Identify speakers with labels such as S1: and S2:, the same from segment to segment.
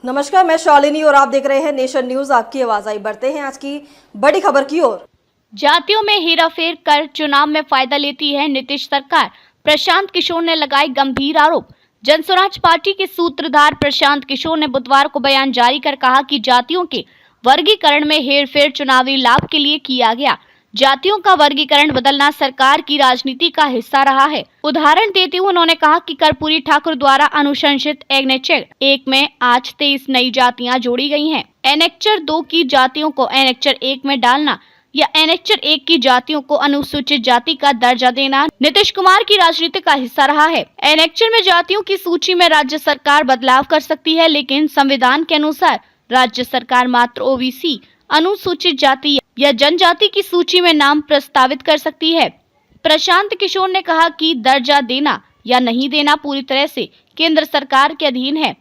S1: नमस्कार, मैं शालिनी और आप देख रहे हैं नेशन न्यूज। आपकी आवाज आई। बढ़ते हैं आज की बड़ी खबर की ओर।
S2: जातियों में हेराफेर कर चुनाव में फायदा लेती है नीतीश सरकार, प्रशांत किशोर ने लगाए गंभीर आरोप। जनस्वराज पार्टी के सूत्रधार प्रशांत किशोर ने बुधवार को बयान जारी कर कहा कि जातियों के वर्गीकरण में हेरफेर चुनावी लाभ के लिए किया गया। जातियों का वर्गीकरण बदलना सरकार की राजनीति का हिस्सा रहा है। उदाहरण देते हुए उन्होंने कहा कि कर्पूरी ठाकुर द्वारा अनुशंसित एनेक्चर 1 में आज 23 नई जातियां जोड़ी गई हैं। एनेक्चर 2 की जातियों को एनेक्चर 1 में डालना या एनेक्चर 1 की जातियों को अनुसूचित जाति का दर्जा देना नीतीश कुमार की राजनीति का हिस्सा रहा है। एनेक्चर में जातियों की सूची में राज्य सरकार बदलाव कर सकती है, लेकिन संविधान के अनुसार राज्य सरकार मात्र ओबीसी, अनुसूचित जाति या जनजाति की सूची में नाम प्रस्तावित कर सकती है। प्रशांत किशोर ने कहा कि दर्जा देना या नहीं देना पूरी तरह से केंद्र सरकार के अधीन है।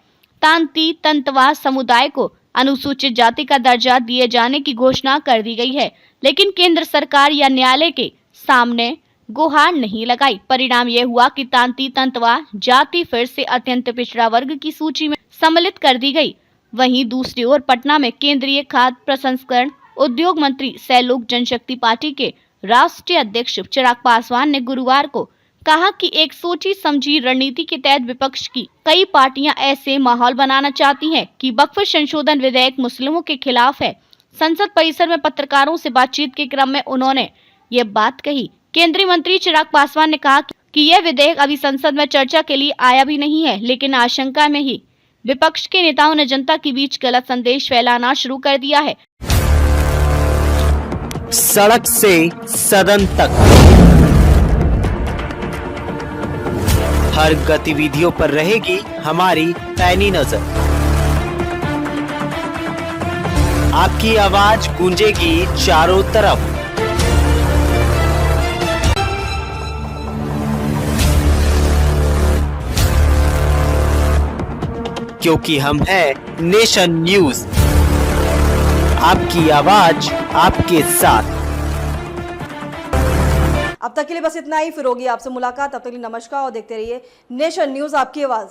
S2: तांती तंतवा समुदाय को अनुसूचित जाति का दर्जा दिए जाने की घोषणा कर दी गई है, लेकिन केंद्र सरकार या न्यायालय के सामने गुहार नहीं लगाई। परिणाम यह हुआ कि तांती तंतवा जाति फिर से अत्यंत पिछड़ा वर्ग की सूची में सम्मिलित कर दी गई। वहीं दूसरी ओर पटना में केंद्रीय खाद्य प्रसंस्करण उद्योग मंत्री सह लोक जनशक्ति पार्टी के राष्ट्रीय अध्यक्ष चिराग पासवान ने गुरुवार को कहा कि एक सोची समझी रणनीति के तहत विपक्ष की कई पार्टियां ऐसे माहौल बनाना चाहती हैं कि वक्फ संशोधन विधेयक मुस्लिमों के खिलाफ है। संसद परिसर में पत्रकारों से बातचीत के क्रम में उन्होंने ये बात कही। केंद्रीय मंत्री चिराग पासवान ने कहा कि यह विधेयक अभी संसद में चर्चा के लिए आया भी नहीं है, लेकिन आशंका में ही विपक्ष के नेताओं ने जनता के बीच गलत संदेश फैलाना शुरू कर दिया है।
S3: सड़क से सदन तक हर गतिविधियों पर रहेगी हमारी पैनी नजर। आपकी आवाज गूंजेगी चारों तरफ। क्योंकि हम हैं नेशन न्यूज, आपकी आवाज आपके साथ।
S1: अब तक के लिए बस इतना ही। फिर होगी आपसे मुलाकात। तब तक के लिए नमस्कार और देखते रहिए नेशन न्यूज, आपकी आवाज।